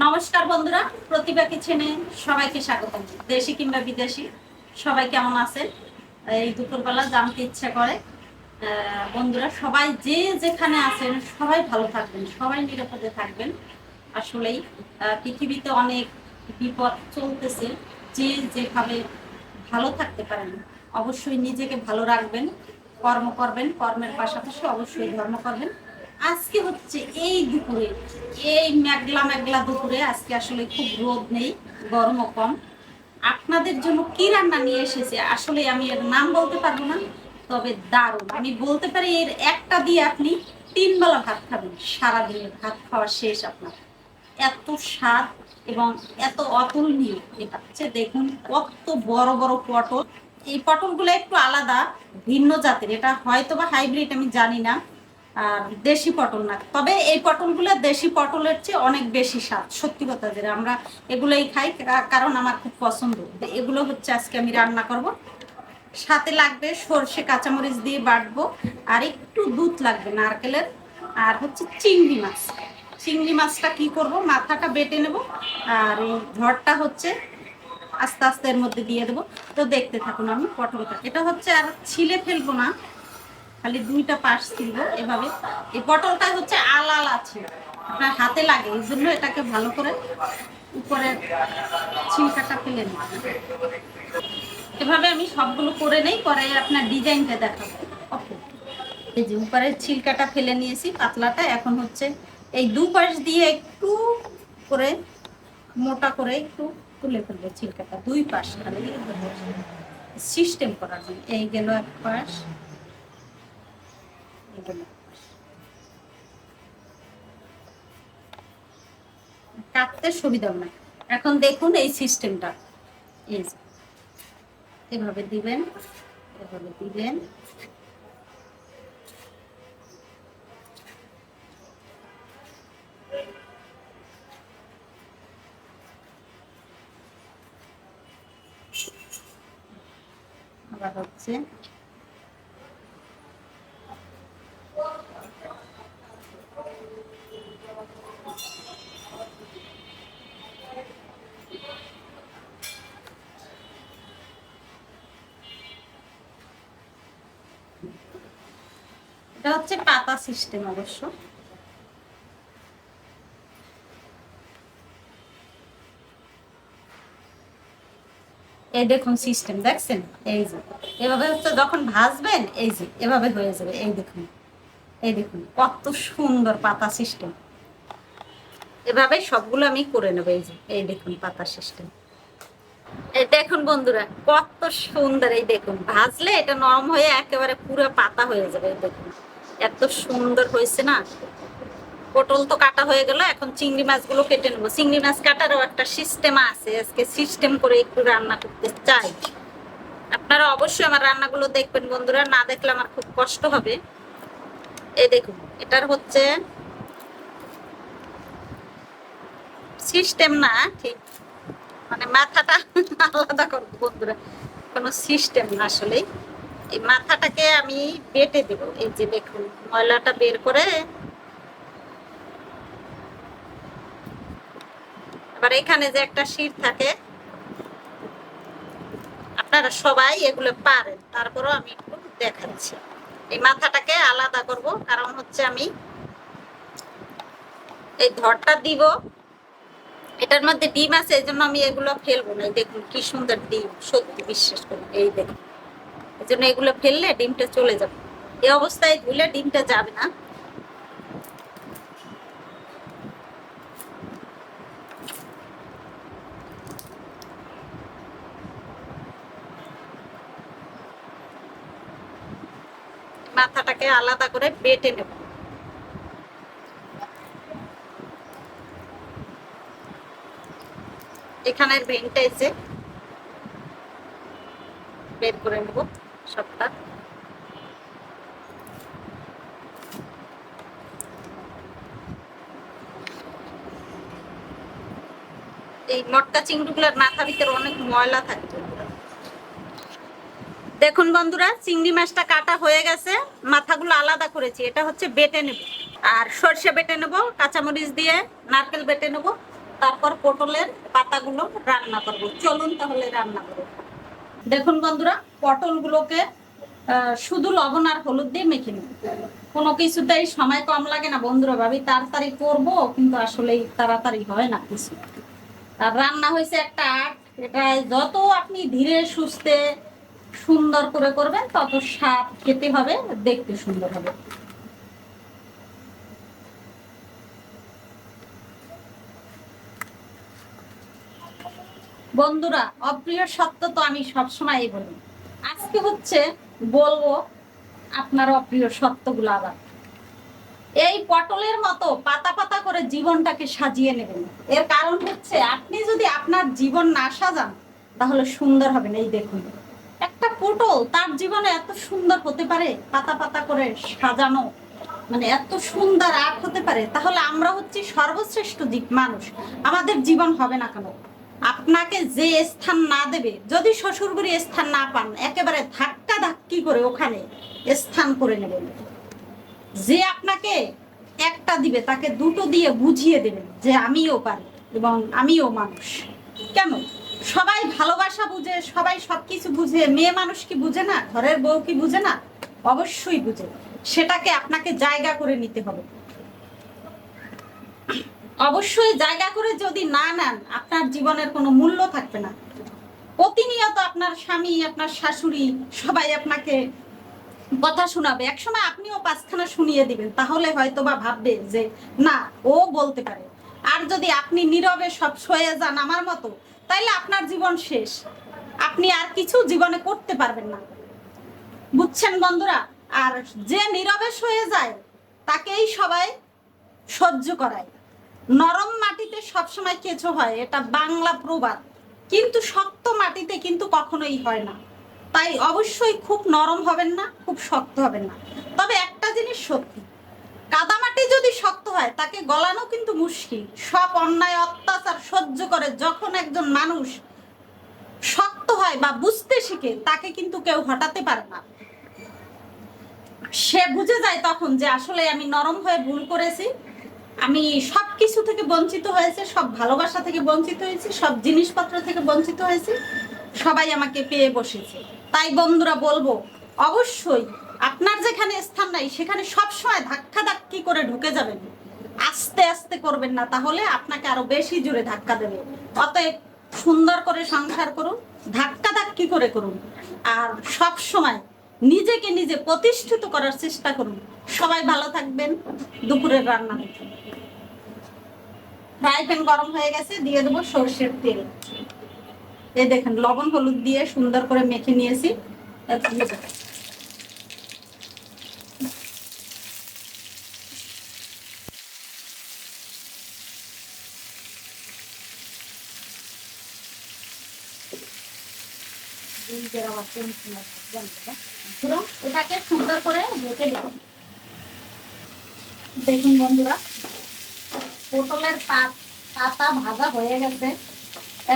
নমস্কার বন্ধুরা, প্রতিভা কিচেনে সবাইকে স্বাগত। দেশি কিংবা বিদেশি সবাই কেমন আছেন? এই দুপুরবেলা জানতে ইচ্ছা করে। বন্ধুরা সবাই যে যেখানে আছেন সবাই ভালো থাকবেন, সবাই নিরাপদে থাকবেন। আসলেই পৃথিবীতে অনেক বিপদ চলতেছে। যে যেভাবে ভালো থাকতে পারেন অবশ্যই নিজেকে ভালো রাখবেন, কর্ম করবেন, কর্মের পাশাপাশি অবশ্যই ধর্ম করবেন। আজকে হচ্ছে এই দুপুরে, এই মেঘলা মেঘলা দুপুরে আজকে আসলে খুব রোদ নেই, গরমও কম। আপনাদের জন্য কি রান্না নিয়ে এসেছে আসলে আমি এর নাম বলতে পারবো না, তবে দারুণ। আমি বলতে পারি এর একটা দিয়ে আপনি 3 বেলা ভাত খাবেন, সারাদিনের ভাত খাওয়া শেষ আপনার। এত স্বাদ এবং এত অতুলনীয়। এটা হচ্ছে দেখুন কত বড় বড় পটল। এই পটলগুলো একটু আলাদা, ভিন্ন জাতের। এটা হয়তো বা হাইব্রিড, আমি জানি না। আর দেশি পটল না, তবে এই পটলগুলো দেশি পটলের চেয়ে অনেক বেশি স্বাদ। সত্যি কথা, যেটা আমরা এগুলোই খাই কারণ আমার খুব পছন্দ। এগুলো হচ্ছে আজকে আমি রান্না করব। সাথে লাগবে সর্ষে কাঁচামরিচ দিয়ে বাটবো, আর একটু দুধ লাগবে নারকেলের। আর হচ্ছে চিংড়ি মাছ। চিংড়ি মাছটা কি করব, মাথাটা বেটে নেব, আর এই ঝড়টা হচ্ছে আস্তে আস্তে এর মধ্যে দিয়ে দেবো। তো দেখতে থাকুন। আমি পটলটা, এটা হচ্ছে আর ছিলে ফেলবো না, খালি দুইটা পাশ ছিল এভাবে। এই পটলটা হচ্ছে আলাল আছে, আপনার হাতে লাগে, এই জন্য এটাকে ভালো করে উপরের ছিলকাটা ফেলে নেব। এভাবে আমি সবগুলো করে নেই, পরে আপনার ডিজাইনটা দেখাবো। ওকে, এই যে উপরের ছিলকাটা ফেলে নিয়েছি পাতলাটা। এখন হচ্ছে এই দুপাশ দিয়ে একটু করে মোটা করে একটু তুলে ফেলবো ছিলকাটা, দুই পাশ খালি সিস্টেম করার জন্য। এই গেল এক পাশ, এই গেল এক পাশ। কাটতে সুবিধা না। এখন দেখুন এই সিস্টেমটা, এই যে এভাবে দিবেন, এভাবে দিবেন। আবার হচ্ছে এটা হচ্ছে পাতা সিস্টেম অবশ্য। এই দেখুন সিস্টেম দেখছেন, এই যে এভাবে হচ্ছে যখন ভাজবেন, এই যে এভাবে হয়ে যাবে। এই দেখুন, এই দেখুন কত সুন্দর পাতা সিস্টেম। এভাবে সবগুলো আমি করে নেবো। এই যে এই দেখুন পাতা সিস্টেম। এই দেখুন বন্ধুরা কত সুন্দর। এই দেখুন ভাজলে এটা নরম হয়ে একেবারে পুরো পাতা হয়ে যাবে। এই দেখুন এত সুন্দর হয়েছে না। পটল তো কাটা হয়ে গেল, এখন চিংড়ি মাছগুলো কেটে নেবো। চিংড়ি মাছ কাটারও একটা সিস্টেম আছে, আজকে সিস্টেম করে একটু রান্না করতে চাই। আপনারা অবশ্যই আমার রান্নাগুলো দেখবেন বন্ধুরা, না দেখলে আমার খুব কষ্ট হবে। এই দেখুন এটার হচ্ছে সিস্টেম না ঠিক, মানে মাথাটা আলাদা করবো বন্ধুরা, কোনো সিস্টেম না আসলে। এই মাথাটাকে আমি বেটে দেব। এই যে দেখুন ময়লাটা বের করে, আবার এখানে যে একটা শির থাকে, আপনারা সবাই এগুলো পারেন, তারপরেও আমি একটু দেখাচ্ছি। এই মাথাটাকে আলাদা করব, কারণ হচ্ছে আমি এই ধরটা দিব। এটার মধ্যে ডিম আছে, এই জন্য আমি এগুলো ফেলবো না। দেখুন কি সুন্দর ডিম, সত্যি বিশ্বাস করুন। এই দেখুন, এই জন্য এগুলো ফেললে ডিমটা চলে যাবে। এই অবস্থায় ধুলে ডিমটা যাবে না। মাথাটাকে আলাদা করে বেটে নেব। এখানের ভেনটা এসে বের করে নেব সবটা। এই মটকা চিংড়িগুলোর মাথা ভিতরে অনেক ময়লা থাকে। দেখুন বন্ধুরা চিংড়ি মাছটা কাটা হয়ে গেছে, মাথাগুলো আলাদা করেছি। এটা হচ্ছে বেটে নেব, আর সর্ষে বেটে নেব, কাঁচামরিচ দিয়ে নারকেল বেটে নেব, তারপর পটলের পাতাগুলো রান্না করব। চলুন তাহলে রান্না করব। দেখুন বন্ধুরা, পটলগুলোকে শুধু লবণ আর হলুদ দিয়ে মেখে নেব। কোনো কিছুতেই সময় কম লাগে না বন্ধুরা, ভাবি তাড়াতাড়ি করবো, কিন্তু আসলে তাড়াতাড়ি হয় না কিছু। আর রান্না হয়েছে একটা আট, এটা যত আপনি ধীরে সুস্থে সুন্দর করে করবেন তত স্বাদ খেতে হবে, দেখতে সুন্দর হবে। বন্ধুরা, অপ্রিয় সত্য তো আমি সবসময় বলি, আজকে হচ্ছে বলবো আপনার অপ্রিয় সত্যগুলো। আবার এই পটলের মতো পাতা পাতা করে জীবনটাকে সাজিয়ে নেবেন। এর কারণ হচ্ছে, আপনি যদি আপনার জীবন না সাজান তাহলে সুন্দর হবে না। এই দেখুন, একটা পটল তার জীবনে এত সুন্দর হতে পারে, পাতা পাতা করে সাজানো, মানে এত সুন্দর আর্ট হতে পারে। তাহলে আমরা হচ্ছি সর্বশ্রেষ্ঠ মানুষ, আমাদের জীবন হবে না কেন? আপনাকে যে স্থান না দেবে, যদি শ্বশুরবাড়ি স্থান না পান, একেবারে ধাক্কা ধাক্কি করে ওখানে স্থান করে নেবেন। যে আপনাকে একটা দিবে তাকে দুটো দিয়ে বুঝিয়ে দেবেন যে আমিও পারি এবং আমিও মানুষ। কেন? সবাই ভালোবাসা বুঝে, সবাই সবকিছু বুঝে, মেয়ে মানুষ কি বুঝে না? ঘরের বউ কি বুঝে না? অবশ্যই বুঝে। সেটাকে আপনাকে জায়গা করে নিতে হবে। অবশ্যই জায়গা করে যদি না নেন, আপনার জীবনের কোনো মূল্য থাকবে না। প্রতিনিয়ত আপনার স্বামী, আপনার শাশুড়ি সবাই আপনাকে কথা শোনাবে, একসময় আপনিও পাঁচখানা শুনিয়ে দিবেন, তাহলে হয়তো বা ভাববে যে না, ও বলতে পারে। আর যদি আপনি নীরবে সব সয়ে যান আমার মতো, তাইলে আপনার জীবন শেষ, আপনি আর কিছু জীবনে করতে পারবেন না। বুঝছেন বন্ধুরা? আর যে নীরবে সয়ে যায় তাকেই সবাই সহ্য করায়। নরম মাটিতে সবসময় কেঁচো হয়, এটা বাংলা প্রবাদ, কিন্তু শক্ত মাটিতে কিন্তু কখনোই হয় না। তাই অবশ্যই খুব নরম হবেন না, খুব শক্ত হবেন না। তবে একটা জিনিস সত্যি, কাদামাটি যদি শক্ত হয় তাকে গলানো কিন্তু মুশকিল। সব অন্যায় অত্যাচার সহ্য করে যখন একজন মানুষ শক্ত হয় বা বুঝতে শিখে, তাকে কিন্তু কেউ হটাতে পারে না। সে বুঝে যায় তখন যে আসলে আমি নরম হয়ে ভুল করেছি, আমি সব কিছু থেকে বঞ্চিত হয়েছে, সব ভালোবাসা থেকে বঞ্চিত হয়েছি, সব জিনিসপত্র থেকে বঞ্চিত হয়েছি, সবাই আমাকে পেয়ে বসেছে। তাই বন্ধুরা বলবো, অবশ্যই আপনার যেখানে স্থান নাই সেখানে সবসময় ধাক্কা ধাক্কি করে ঢুকে যাবেন, আস্তে আস্তে করবেন না, তাহলে আপনাকে আরো বেশি জোরে ধাক্কা দেবে। অতএব সুন্দর করে সংসার করুন, ধাক্কা ধাক্কি করে করুন, আর সব সময় নিজেকে নিজে প্রতিষ্ঠিত করার চেষ্টা করুন। সবাই ভালো থাকবেন। দুপুরের রান্না হচ্ছে, ফ্রাই প্যান গরম হয়ে গেছে, দিয়ে দেবো সরষের তেল। এই দেখেন, লবণ হলুদ দিয়ে সুন্দর করে মেখে নিয়েছি। এটাকে সুন্দর করে মেখে দেব। দেখুন বন্ধুরা, পটলের পাতা ভাজা হয়ে গেছে।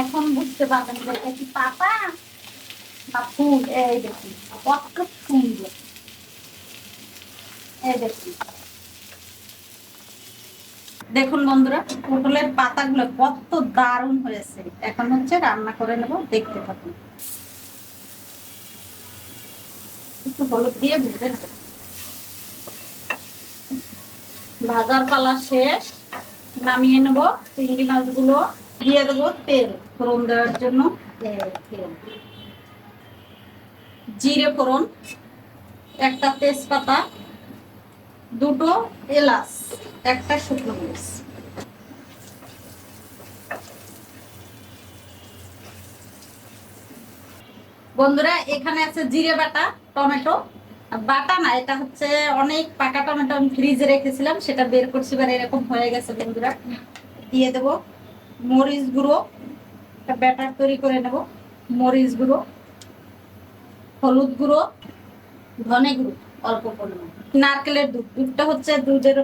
এখন বুঝতে পারবেন যে এটা কি পাতা বা ফুল। এই দেখুন কত সুন্দর, এই দেখুন। দেখুন বন্ধুরা, পটলের পাতাগুলো কত দারুণ হয়েছে। এখন হচ্ছে রান্না করে নেব, দেখতে থাকুন। একটু হলুদ দিয়ে ভেজে নেব। ভাজার পালা শেষ, নামিয়ে নেব। চিংড়ি মাছগুলো দিয়ে দেবো তেল ফোড়ন দেওয়ার জন্য। তেল, জিরে ফোড়ন, একটা তেজপাতা, দুটো এলাচ, একটা শুকনো মরিচ। বন্ধুরা, এখানে আছে জিরে বাটা, টমেটো বাটা না, এটা হচ্ছে অনেক পাকা টমেটো আমি ফ্রিজে রেখেছিলাম, সেটা বের করছি, এবার এরকম হয়ে গেছে বন্ধুরা। দিয়ে দেবো মরিচ গুঁড়ো, একটা ব্যাটার তৈরি করে নেব। মরিচ গুঁড়ো, হলুদ গুঁড়ো, ধনে গুঁড়ো অল্প পরিমাণ, নারকেলের দুধ। দুধটা হচ্ছে দুধের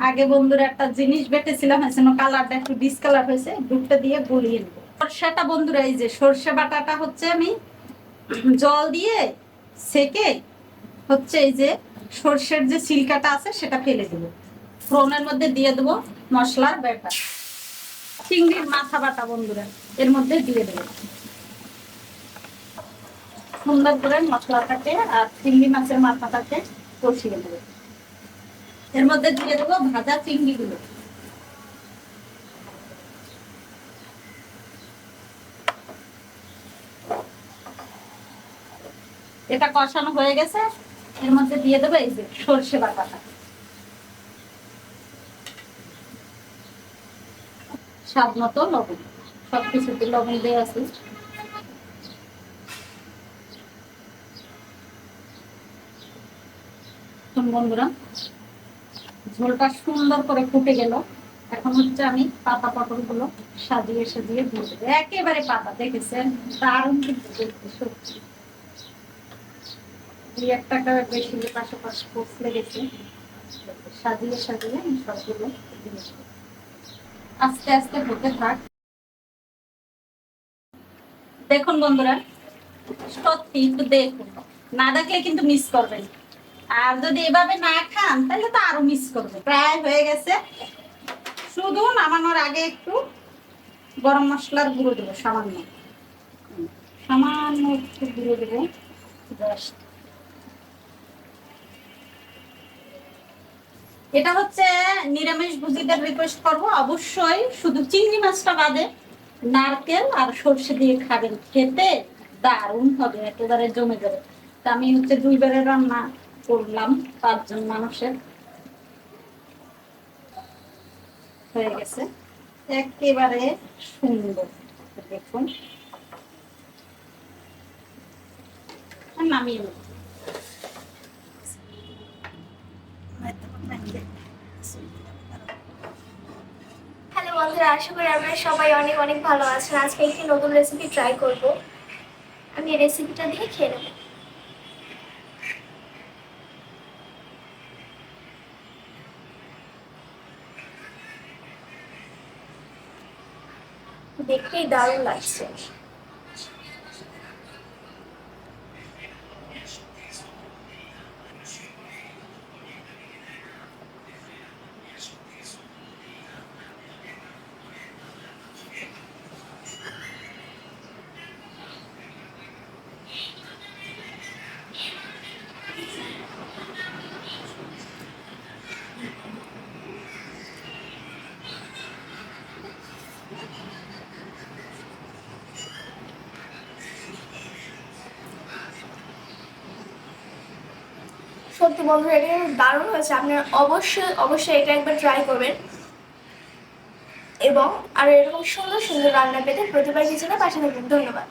আগে বন্ধুরা একটা জিনিস বেটেছিলাম, কালারটা একটু ডিসকালার হয়েছে, দুধটা দিয়ে গলিয়ে নেব। সরষেটা বন্ধুরা, এই যে সরষে বাটাটা হচ্ছে আমি জল দিয়ে সেকে হচ্ছে এই যে সরষের যে সিলকাটা আছে সেটা ফেলে দেবো। ফোড়নের মধ্যে দিয়ে দেবো মশলার ব্যাটার। চিংড়ির মাথা বাটা বন্ধুরা এর মধ্যে দিয়ে দেবো। সুন্দর করে মশলাটাকে আর চিংড়ি মাছের মাথাটাকে কষিয়ে দেবো। এর মধ্যে দিয়ে দেবো ভাজা চিংড়িগুলো। এটা কষানো হয়ে গেছে, এর মধ্যে দিয়ে দেবো এই যে সরষে বাটাটা, স্বাদ মতো লবণ, সবকিছুতে লবণ দিয়ে আছে। বন্ধুরা ঝোলটা সুন্দর করে ফুটে গেল, এখন হচ্ছে আমি পাতা পটল গুলো সাজিয়ে সাজিয়ে দিয়ে দেবো। একেবারে পাতা দেখেছেন, দারুণ কিন্তু সত্যি। 2-1 টাকা বেশি পাশাপাশি পচলে গেছে, সাজিয়ে সাজিয়ে সবগুলো দিয়ে দেবো। আস্তে আস্তে হতে থাক। দেখুন বন্ধুরা, সত্যি একটু দেখুন, না দেখলে কিন্তু মিস করবেন। আর যদি এভাবে না খান তাহলে তো আরো মিস করবে। প্রায় হয়ে গেছে, শুধু নামানোর আগে একটু গরম মশলার গুঁড়ো দেবো, সামান্য সামান্য একটু গুঁড়ো দেবো। এটা হচ্ছে নিরামিষ ভুজিদের রিকোয়েস্ট করবো, অবশ্যই শুধু চিংড়ি মাছটা বাদে নারকেল আর সর্ষে দিয়ে খাবেন, খেতে দারুণ হবে, একেবারে জমে যাবে। তা আমি হচ্ছে 2 বারের রান্না করলাম 5 জন মানুষের, হয়ে গেছে একেবারে সুন্দর। দেখুন নামিয়ে নেব। হ্যালো বন্ধুরা, আশা করি আপনারা সবাই অনেক অনেক ভালো আছেন। আজকে একটি নতুন রেসিপি ট্রাই করব। আমি এই রেসিপিটা দিয়ে খেয়ে নেব। দেখতেই দারুণ লাগছে। সত্যি বন্ধুরা, এটা দারুণ হয়েছে। আপনারা অবশ্যই অবশ্যই এটা একবার ট্রাই করবেন, এবং আর এরকম সুন্দর সুন্দর রান্না পেতে প্রতিবার কিচেনে পাশে থাকবেন। ধন্যবাদ।